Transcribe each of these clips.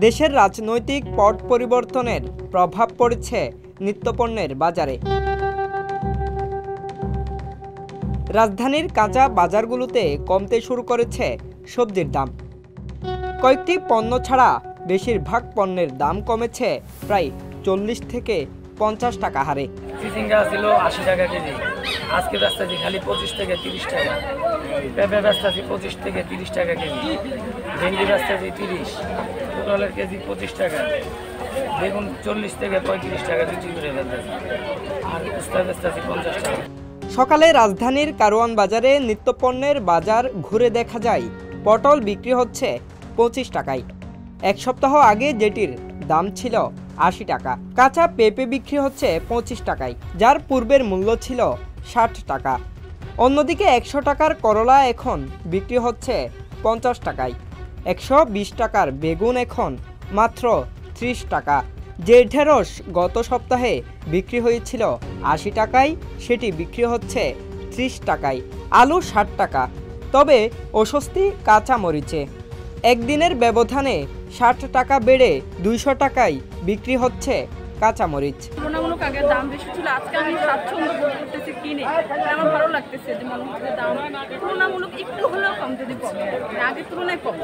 দেশের রাজনৈতিক পট পরিবর্তনের প্রভাব পড়েছে নিত্যপণ্যের বাজারে। রাজধানীর কাঁচা বাজারগুলোতে কমতে শুরু করেছে সবজির দাম। কয়েকটি পণ্য ছাড়া বেশিরভাগ পণ্যের দাম কমেছে প্রায় 40 থেকে 50 টাকা হারে। চিচিঙ্গা ছিল 80 টাকা কেজি, আজকে বেচতেছি খালি 25 থেকে 30 টাকা। পেঁপে বেচতেছি 25 থেকে 30 টাকা কেজি, ভেন্ডি বেচতেছি 30, পটলের কেজি 25 টাকা, বেগুন 40 থেকে 35 টাকা বিক্রি করে বেচতেছি, আর উস্তা বেচতেছি 50 টাকা। সকালে রাজধানীর কারওয়ান বাজারে নিত্যপণ্যের বাজার ঘুরে দেখা যায় পটল বিক্রি হচ্ছে 25 টাকায়। এক সপ্তাহ আগে যেটির দাম ছিল 80 টাকা। কাঁচা পেঁপে বিক্রি হচ্ছে 25 টাকায়, যার পূর্বের মূল্য ছিল 60 টাকা। অন্যদিকে 100 টাকার করলা এখন বিক্রি হচ্ছে 50 টাকায়। 120 টাকার বেগুন এখন মাত্র 30 টাকা। যে ঢেঁড়স গত সপ্তাহে বিক্রি হয়েছিল 80 টাকায়, সেটি বিক্রি হচ্ছে 30 টাকায়। আলু 60 টাকা। তবে অস্বস্তি কাঁচা মরিচে। একদিনের ব্যবধানে 60 টাকা বেড়ে 200 টাকায় বিক্রি হচ্ছে কাঁচামরিচ। তুলনামূলক আগে দাম বেশি ছিল, আজকে আমি স্বাচ্ছন্দ্য বোধ করতেছি কিনে। আমার ভালো লাগতেছে যে মনে হচ্ছে দাম তুলনামূলক একটু হলেও কম, যদি কম আগের তুলনায় কম।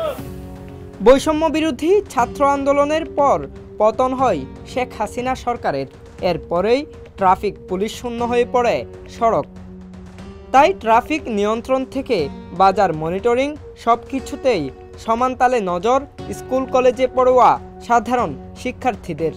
বৈষম্য বিরোধী ছাত্র আন্দোলনের পর পতন হয় শেখ হাসিনা সরকারের। এরপরেই ট্রাফিক পুলিশ শূন্য হয়ে পড়ে সড়ক। তাই ট্রাফিক নিয়ন্ত্রণ থেকে বাজার মনিটরিং সব কিছুতেই সমান তালে নজর স্কুল কলেজে পড়ুয়া সাধারণ শিক্ষার্থীদের।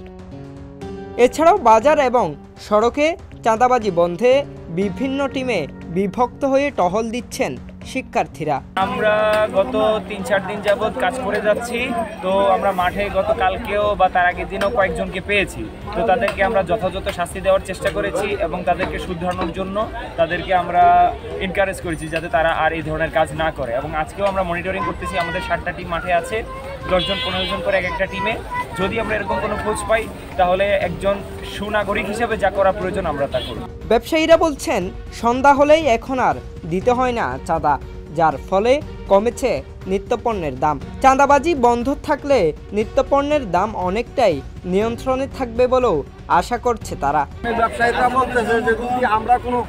এছাড়াও বাজার এবং সড়কে চাঁদাবাজি বন্ধে বিভিন্ন টিমে বিভক্ত হয়ে টহল দিচ্ছেন শিক্ষার্থীরা। আমরা গত 3-4 দিন যাবৎ কাজ করে যাচ্ছি। তো আমরা মাঠে গতকালকেও বা তার আগের দিনও কয়েকজনকে পেয়েছি। তো তাদেরকে আমরা যথাযথ শাস্তি দেওয়ার চেষ্টা করেছি এবং তাদেরকে শুধরানোর জন্য তাদেরকে আমরা এনকারেজ করেছি যাতে তারা আর এই ধরনের কাজ না করে। এবং আজকেও আমরা মনিটরিং করতেছি। আমাদের 7টা টিম মাঠে আছে, 10-15 জন করে একটা টিমে। যদি আমরা এরকম কোনো খোঁজ পাই তাহলে একজন সুনাগরিক হিসেবে যা করা প্রয়োজন আমরা তা করব। ব্যবসায়ীরা বলছেন সন্ধ্যা হলেই এখন আর দিতে হয় না চাঁদা, যার ফলে কমেছে নিত্যপণ্যের দাম। চাঁদাবাজি বন্ধ থাকলে নিত্যপণ্যের দাম অনেকটাই নিয়ন্ত্রণে থাকবে বলেও আশা করছে তারা। ব্যবসায়ীরা বলতেছে যে যদি আমরা কোনো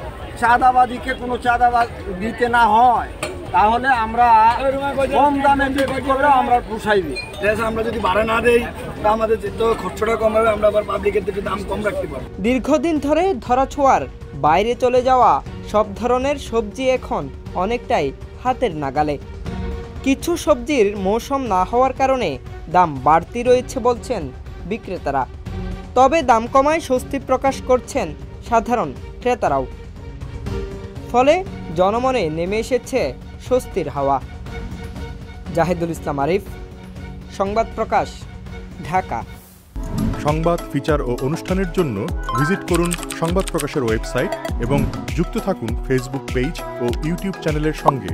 চাঁদাবাজিকে কোনো চাঁদাবাজ দিতে না হয় তাহলে আমরা কম দামে বিক্রি করলে আমরা পোষাইবি। আমরা যদি ভাড়া না দেই তা আমাদের তো খরচটা কম হবে, আমরা আবার পাবলিকের দিকে দাম কম রাখতে পারবো। দীর্ঘদিন ধরে ধরাছোঁয়ার বাইরে চলে যাওয়া সব ধরনের সবজি এখন অনেকটাই হাতের নাগালে। কিছু সবজির মৌসুম না হওয়ার কারণে দাম বাড়তি রয়েছে বলছেন বিক্রেতারা। তবে দাম কমায় স্বস্তি প্রকাশ করছেন সাধারণ ক্রেতারাও। ফলে জনমনে নেমে এসেছে স্বস্তির হাওয়া। জাহিদুল ইসলাম আরিফ, সংবাদ প্রকাশ, ঢাকা। সংবাদ, ফিচার ও অনুষ্ঠানের জন্য ভিজিট করুন সংবাদ প্রকাশের ওয়েবসাইট এবং যুক্ত থাকুন ফেসবুক পেজ ও ইউটিউব চ্যানেলের সঙ্গে।